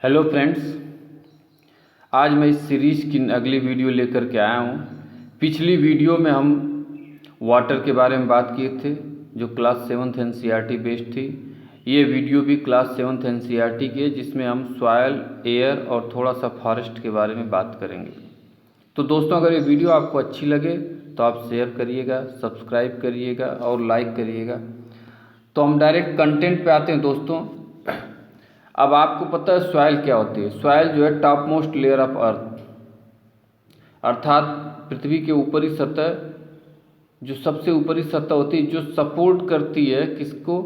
Hello friends, आज मैं इस सीरीज़ की अगली वीडियो लेकर के आया हूँ। पिछली वीडियो में हम वाटर के बारे में बात किए थे जो क्लास 7th NCERT बेस्ड थी। ये वीडियो भी क्लास 7th NCERT की है जिसमें हम सॉयल, एयर और थोड़ा सा फॉरेस्ट के बारे में बात करेंगे। तो दोस्तों, अगर ये वीडियो आपको अच्छी लगे तो आप शेयर करिएगा, सब्सक्राइब करिएगा और लाइक करिएगा। तो हम डायरेक्ट कंटेंट पे आते हैं दोस्तों। अब आपको पता है सॉइल क्या होती है। सॉइल जो है top most layer of earth, अर्थात पृथ्वी के ऊपरी सतह, जो सबसे ऊपरी सतह होती है, जो सपोर्ट करती है किसको,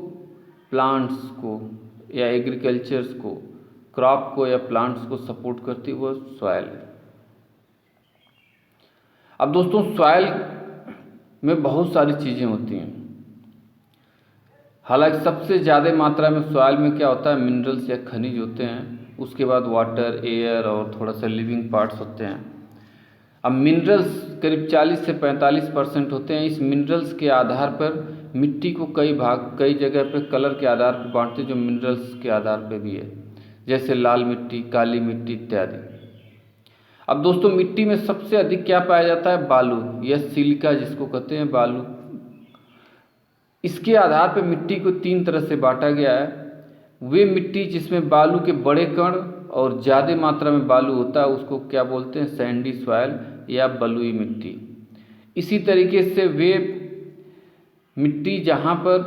प्लांट्स को या एग्रीकल्चर्स को, क्रॉप को या प्लांट्स को सपोर्ट करती है, वो सॉइल है। अब दोस्तों, सॉइल में बहुत सारी चीज़ें होती हैं। हालांकि सबसे ज़्यादा मात्रा में सॉइल में क्या होता है, मिनरल्स या खनिज होते हैं। उसके बाद वाटर, एयर और थोड़ा सा लिविंग पार्ट्स होते हैं। अब मिनरल्स करीब 40 से 45% होते हैं। इस मिनरल्स के आधार पर मिट्टी को कई भाग, कई जगह पे कलर के आधार पर बांटते हैं, जो मिनरल्स के आधार पे भी है, जैसे लाल मिट्टी, काली मिट्टी इत्यादि। अब दोस्तों, मिट्टी में सबसे अधिक क्या पाया जाता है, बालू या सिलिका जिसको कहते हैं, बालू। इसके आधार पर मिट्टी को 3 तरह से बांटा गया है। वे मिट्टी जिसमें बालू के बड़े कण और ज़्यादा मात्रा में बालू होता है उसको क्या बोलते हैं, सैंडी सॉइल या बलुई मिट्टी। इसी तरीके से वे मिट्टी जहाँ पर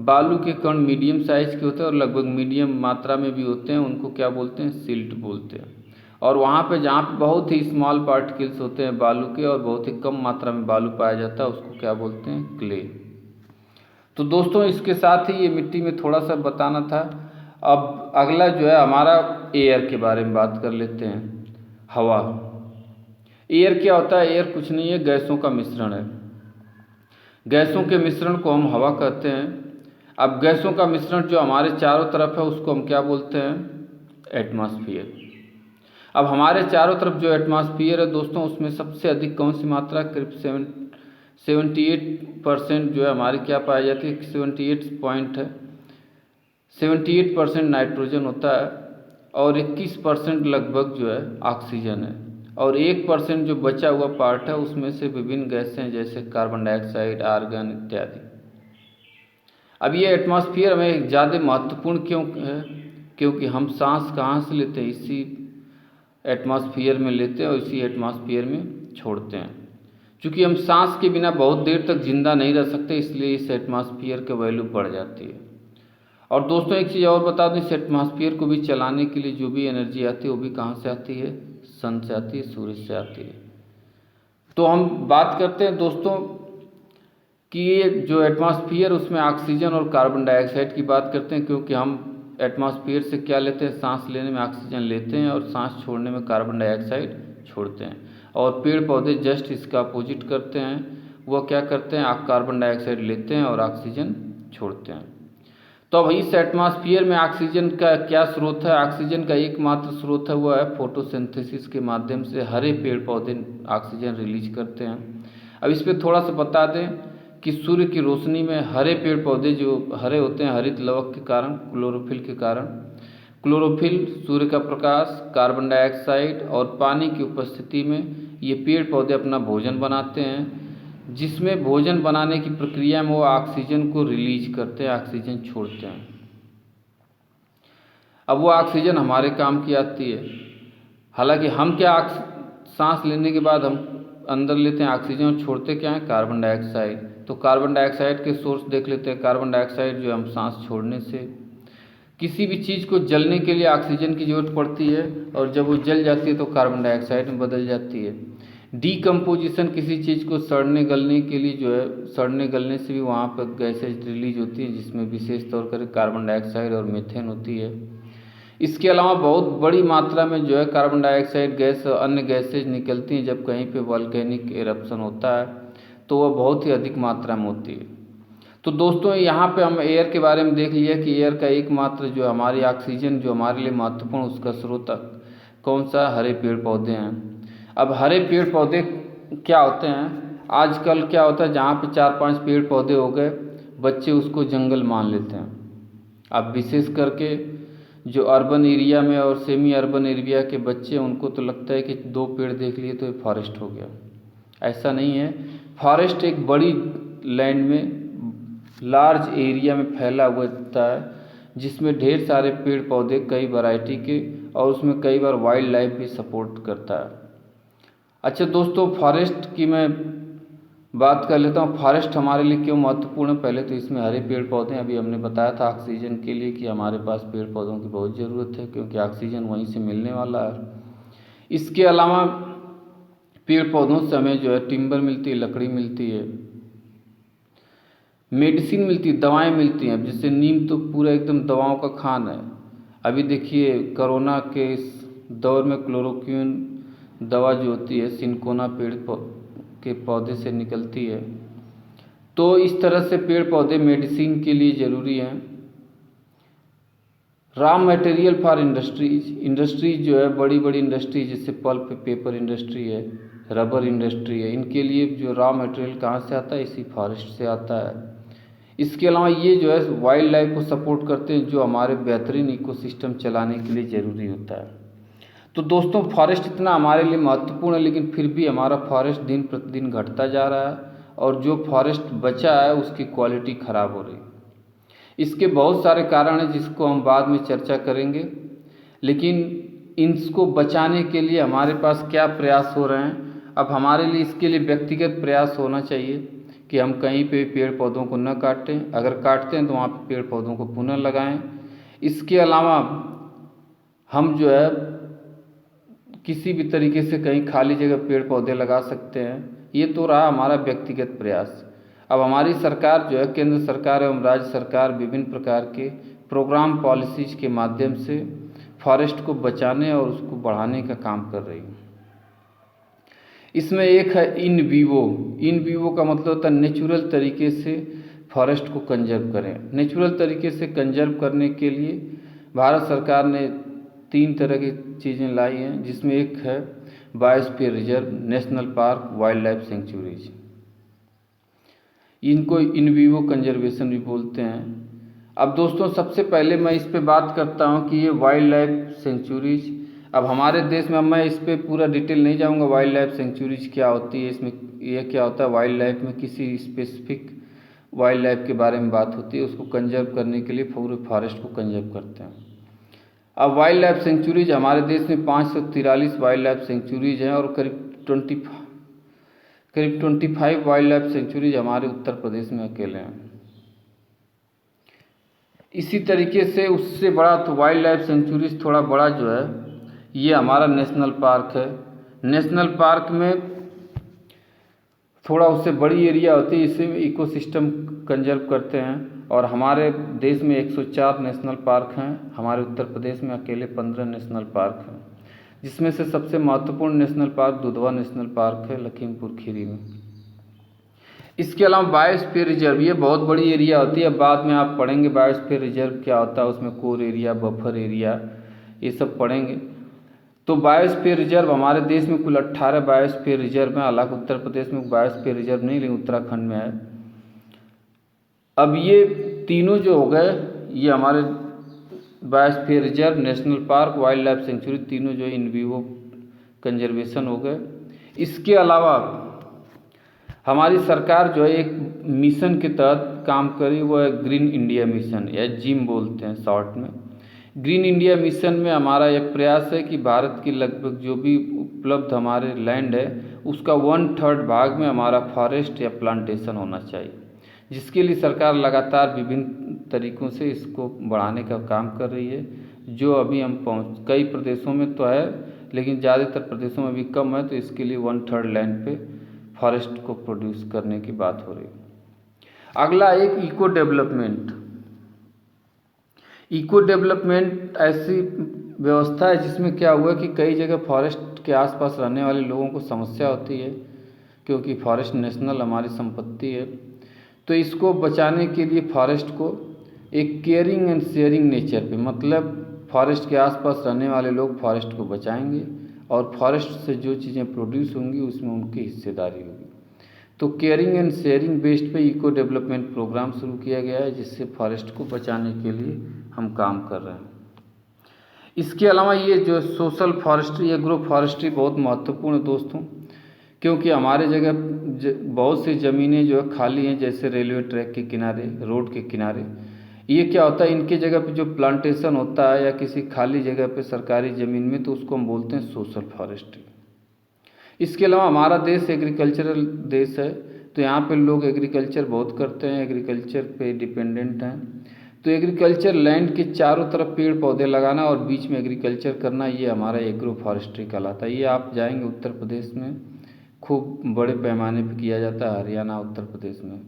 बालू के कण मीडियम साइज के होते हैं और लगभग मीडियम मात्रा में भी होते हैं, उनको क्या बोलते हैं, सिल्ट बोलते हैं। और वहाँ पे जहाँ पे बहुत ही स्मॉल पार्टिकल्स होते हैं बालू के और बहुत ही कम मात्रा में बालू पाया जाता है, उसको क्या बोलते हैं, क्ले। तो दोस्तों, इसके साथ ही ये मिट्टी में थोड़ा सा बताना था। अब अगला जो है हमारा एयर के बारे में बात कर लेते हैं, हवा। एयर क्या होता है, एयर कुछ नहीं है, गैसों का मिश्रण है। गैसों के मिश्रण को हम हवा कहते हैं। अब गैसों का मिश्रण जो हमारे चारों तरफ है उसको हम क्या बोलते हैं, एटमॉस्फेयर। अब हमारे चारों तरफ जो एटमॉस्फेयर है दोस्तों, उसमें सबसे अधिक कौन सी मात्रा, करीब 78% जो है हमारी क्या पाई जाती है, 78% नाइट्रोजन होता है और 21% लगभग जो है ऑक्सीजन है। और 1% जो बचा हुआ पार्ट है उसमें से विभिन्न गैसें जैसे कार्बन डाइऑक्साइड, आर्गन इत्यादि। अब ये एटमॉस्फेयर में ज़्यादा महत्वपूर्ण क्यों है, क्योंकि हम सांस कहाँ से लेते हैं, इसी एटमॉस्फेयर में लेते हैं और इसी एटमॉस्फेयर में छोड़ते हैं। चूँकि हम सांस के बिना बहुत देर तक जिंदा नहीं रह सकते, इसलिए इस एटमॉस्फेयर की वैल्यू बढ़ जाती है। और दोस्तों, एक चीज़ और बता दूं, इस एटमॉस्फेयर को भी चलाने के लिए जो भी एनर्जी आती है वो भी कहाँ से आती है, सन से आती है, सूरज से आती है। तो हम बात करते हैं दोस्तों कि ये जो एटमॉस्फेयर, उसमें ऑक्सीजन और कार्बन डाइऑक्साइड की बात करते हैं, क्योंकि हम एटमॉस्फेयर से क्या लेते हैं, सांस लेने में ऑक्सीजन लेते हैं और सांस छोड़ने में कार्बन डाइऑक्साइड छोड़ते हैं। और पेड़ पौधे जस्ट इसका अपोजिट करते हैं, वो क्या करते हैं, कार्बन डाइऑक्साइड लेते हैं और ऑक्सीजन छोड़ते हैं। तो अब इस एटमॉस्फेयर में ऑक्सीजन का क्या स्रोत है, ऑक्सीजन का एकमात्र स्रोत है वो है फोटोसिंथेसिस के माध्यम से हरे पेड़ पौधे ऑक्सीजन रिलीज करते हैं। अब इस पर थोड़ा सा बता दें कि सूर्य की रोशनी में हरे पेड़ पौधे जो हरे होते हैं, हरित लवक के कारण, क्लोरोफिल के कारण, क्लोरोफिल सूर्य का प्रकाश, कार्बन डाइऑक्साइड और पानी की उपस्थिति में ये पेड़ पौधे अपना भोजन बनाते हैं, जिसमें भोजन बनाने की प्रक्रिया में वो ऑक्सीजन को रिलीज करते हैं, ऑक्सीजन छोड़ते हैं। अब वो ऑक्सीजन हमारे काम की आती है। हालांकि हम क्या सांस लेने के बाद हम अंदर लेते हैं ऑक्सीजन और छोड़ते क्या है, कार्बन डाइऑक्साइड। तो कार्बन डाइऑक्साइड के सोर्स देख लेते हैं। कार्बन डाइऑक्साइड जो हम सांस छोड़ने से, किसी भी चीज़ को जलने के लिए ऑक्सीजन की जरूरत पड़ती है और जब वो जल जाती है तो कार्बन डाइऑक्साइड में बदल जाती है। डीकम्पोजिशन, किसी चीज़ को सड़ने गलने के लिए जो है, सड़ने गलने से भी वहाँ पर गैसेज रिलीज होती है, जिसमें विशेष तौर पर कार्बन डाइऑक्साइड और मीथेन होती है। इसके अलावा बहुत बड़ी मात्रा में जो है कार्बन डाइऑक्साइड गैस और अन्य गैसेज निकलती हैं जब कहीं पे वॉल्केनिक एरप्शन होता है, तो वह बहुत ही अधिक मात्रा में होती है। तो दोस्तों, यहाँ पे हम एयर के बारे में देख लिया कि एयर का एकमात्र जो हमारी ऑक्सीजन जो हमारे लिए महत्वपूर्ण, उसका स्रोत कौन सा, हरे पेड़ पौधे हैं। अब हरे पेड़ पौधे क्या होते हैं, आजकल क्या होता है, जहाँ पे 4-5 पेड़ पौधे हो गए, बच्चे उसको जंगल मान लेते हैं। अब विशेष करके जो अर्बन एरिया में और सेमी अर्बन एरिया के बच्चे उनको तो लगता है कि 2 पेड़ देख लिए तो ये फॉरेस्ट हो गया। ऐसा नहीं है। फॉरेस्ट एक बड़ी लैंड में, लार्ज एरिया में फैला हुआ होता है, जिसमें ढेर सारे पेड़ पौधे कई वैरायटी के, और उसमें कई बार वाइल्ड लाइफ भी सपोर्ट करता है। अच्छा दोस्तों, फॉरेस्ट की मैं बात कर लेता हूँ। फॉरेस्ट हमारे लिए क्यों महत्वपूर्ण है। पहले तो इसमें हरे पेड़ पौधे, अभी हमने बताया था ऑक्सीजन के लिए कि हमारे पास पेड़ पौधों की बहुत ज़रूरत है, क्योंकि ऑक्सीजन वहीं से मिलने वाला है। इसके अलावा पेड़ पौधों से हमें जो है टिम्बर मिलती है, लकड़ी मिलती है, मेडिसिन मिलती है, दवाएं मिलती हैं। अब जैसे नीम तो पूरा एकदम दवाओं का खान है। अभी देखिए कोरोना के इस दौर में क्लोरोक्विन दवा जो होती है सिनकोना पेड़ के पौधे से निकलती है। तो इस तरह से पेड़ पौधे मेडिसिन के लिए ज़रूरी हैं। रॉ मटेरियल फॉर इंडस्ट्रीज जो है, बड़ी बड़ी इंडस्ट्री जैसे पल्प पेपर इंडस्ट्री है, रबर इंडस्ट्री है, इनके लिए जो रॉ मटेरियल कहाँ से आता है, इसी फॉरेस्ट से आता है। इसके अलावा ये जो है वाइल्ड लाइफ को सपोर्ट करते हैं, जो हमारे बेहतरीन इकोसिस्टम चलाने के लिए ज़रूरी होता है। तो दोस्तों, फॉरेस्ट इतना हमारे लिए महत्वपूर्ण है, लेकिन फिर भी हमारा फॉरेस्ट दिन प्रतिदिन घटता जा रहा है, और जो फॉरेस्ट बचा है उसकी क्वालिटी ख़राब हो रही है। इसके बहुत सारे कारण हैं जिसको हम बाद में चर्चा करेंगे, लेकिन इनको बचाने के लिए हमारे पास क्या प्रयास हो रहे हैं। अब हमारे लिए इसके लिए व्यक्तिगत प्रयास होना चाहिए कि हम कहीं पे पेड़ पौधों को न काटें, अगर काटते हैं तो वहाँ पे पेड़ पौधों को पुनः लगाएं। इसके अलावा हम जो है किसी भी तरीके से कहीं खाली जगह पेड़ पौधे लगा सकते हैं। ये तो रहा हमारा व्यक्तिगत प्रयास। अब हमारी सरकार जो है, केंद्र सरकार एवं राज्य सरकार विभिन्न प्रकार के प्रोग्राम पॉलिसीज के माध्यम से फॉरेस्ट को बचाने और उसको बढ़ाने का काम कर रही है। इसमें एक है इन वीवो का मतलब होता है नेचुरल तरीके से फॉरेस्ट को कंजर्व करें। नेचुरल तरीके से कंजर्व करने के लिए भारत सरकार ने 3 तरह की चीज़ें लाई हैं, जिसमें एक है biosphere reserve, national park, wild life sanctuaries. इनको इन वीवो कंजर्वेशन भी बोलते हैं। अब दोस्तों, सबसे पहले मैं इस पे बात करता हूँ कि ये वाइल्ड लाइफ सेंचुरीज, अब हमारे देश में, अब मैं इस पे पूरा डिटेल नहीं जाऊँगा वाइल्ड लाइफ सेंचुरीज क्या होती है, इसमें यह क्या होता है। वाइल्ड लाइफ में किसी स्पेसिफिक वाइल्ड लाइफ के बारे में बात होती है, उसको कंजर्व करने के लिए पूरे फॉरेस्ट को कंजर्व करते हैं। अब वाइल्ड लाइफ सेंचुरीज हमारे देश में 543 वाइल्ड लाइफ सेंचुरीज हैं, और करीब 25 वाइल्ड लाइफ सेंचुरीज हमारे उत्तर प्रदेश में अकेले हैं। इसी तरीके से उससे बड़ा तो वाइल्ड लाइफ सेंचुरीज थोड़ा बड़ा जो है, ये हमारा नेशनल पार्क है। नेशनल पार्क में थोड़ा उससे बड़ी एरिया होती है, इसे इकोसिस्टम कंजर्व करते हैं। और हमारे देश में 104 नेशनल पार्क हैं, हमारे उत्तर प्रदेश में अकेले 15 नेशनल पार्क हैं, जिसमें से सबसे महत्वपूर्ण national park Dudhwa national park है, लखीमपुर खीरी में। इसके अलावा बायोस्फीयर रिजर्व, ये बहुत बड़ी एरिया होती है, बाद में आप पढ़ेंगे बायोस्फीयर रिजर्व क्या होता है, उसमें कोर एरिया, बफर एरिया, ये सब पढ़ेंगे। तो बायोस्फीयर रिजर्व हमारे देश में कुल 18 बायोस्फीयर रिजर्व हैं। हालांकि उत्तर प्रदेश में बायोस्फीयर रिजर्व नहीं, लेकिन उत्तराखंड में है। अब ये तीनों जो हो गए, ये हमारे biosphere reserve, national park, wild life sanctuary, तीनों जो इन वीवो कंजर्वेशन हो गए। इसके अलावा हमारी सरकार जो है एक मिशन के तहत काम करी, वो है ग्रीन इंडिया मिशन, या जिम बोलते हैं शॉर्ट में। ग्रीन इंडिया मिशन में हमारा यह प्रयास है कि भारत की लगभग जो भी उपलब्ध हमारे लैंड है, उसका 1/3 भाग में हमारा फॉरेस्ट या प्लांटेशन होना चाहिए, जिसके लिए सरकार लगातार विभिन्न तरीकों से इसको बढ़ाने का काम कर रही है। जो अभी हम कई प्रदेशों में तो है, लेकिन ज़्यादातर प्रदेशों में भी कम है, तो इसके लिए 1/3 लैंड पे फॉरेस्ट को प्रोड्यूस करने की बात हो रही है। अगला एक इको डेवलपमेंट। इको डेवलपमेंट ऐसी व्यवस्था है जिसमें क्या हुआ कि कई जगह फॉरेस्ट के आसपास रहने वाले लोगों को समस्या होती है, क्योंकि फॉरेस्ट नेशनल हमारी संपत्ति है। तो इसको बचाने के लिए फॉरेस्ट को एक केयरिंग एंड शेयरिंग नेचर पे, मतलब फॉरेस्ट के आसपास रहने वाले लोग फॉरेस्ट को बचाएंगे, और फॉरेस्ट से जो चीज़ें प्रोड्यूस होंगी उसमें उनकी हिस्सेदारी होगी। तो केयरिंग एंड शेयरिंग बेस्ड पे इको डेवलपमेंट प्रोग्राम शुरू किया गया है, जिससे फॉरेस्ट को बचाने के लिए हम काम कर रहे हैं। इसके अलावा ये जो सोशल फॉरेस्ट्री, एग्रो फॉरेस्ट्री बहुत महत्वपूर्ण है दोस्तों, क्योंकि हमारे जगह बहुत सी ज़मीनें जो है खाली हैं, जैसे रेलवे ट्रैक के किनारे, रोड के किनारे। ये क्या होता है, इनके जगह पे जो प्लांटेशन होता है या किसी खाली जगह पे सरकारी ज़मीन में, तो उसको हम बोलते हैं सोशल फॉरेस्ट्री। इसके अलावा हमारा देश एग्रीकल्चरल देश है, तो यहाँ पे लोग एग्रीकल्चर बहुत करते हैं, एग्रीकल्चर पे डिपेंडेंट हैं। तो एग्रीकल्चर लैंड के चारों तरफ पेड़ पौधे लगाना और बीच में एग्रीकल्चर करना, ये हमारा एग्रो फॉरेस्ट्री कहलाता है। ये आप जाएंगे उत्तर प्रदेश में खूब बड़े पैमाने पे किया जाता है, हरियाणा, उत्तर प्रदेश में।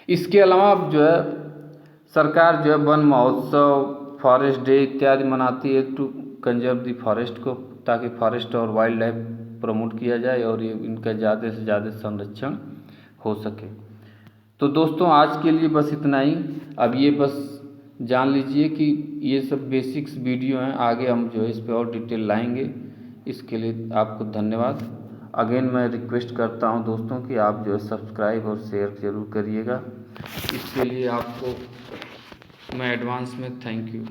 इसके अलावा अब जो है सरकार जो है वन महोत्सव, फॉरेस्ट डे इत्यादि मनाती है टू कंजर्व द फॉरेस्ट को, ताकि फॉरेस्ट और वाइल्ड लाइफ प्रमोट किया जाए और ये इनका ज़्यादा से ज़्यादा संरक्षण हो सके। तो दोस्तों आज के लिए बस इतना ही। अब ये बस जान लीजिए कि ये सब बेसिक्स वीडियो हैं, आगे हम जो है इस पर और डिटेल लाएंगे। इसके लिए आपको धन्यवाद। अगेन मैं रिक्वेस्ट करता हूं दोस्तों कि आप जो है सब्सक्राइब और शेयर ज़रूर करिएगा। इसके लिए आपको मैं एडवांस में थैंक यू।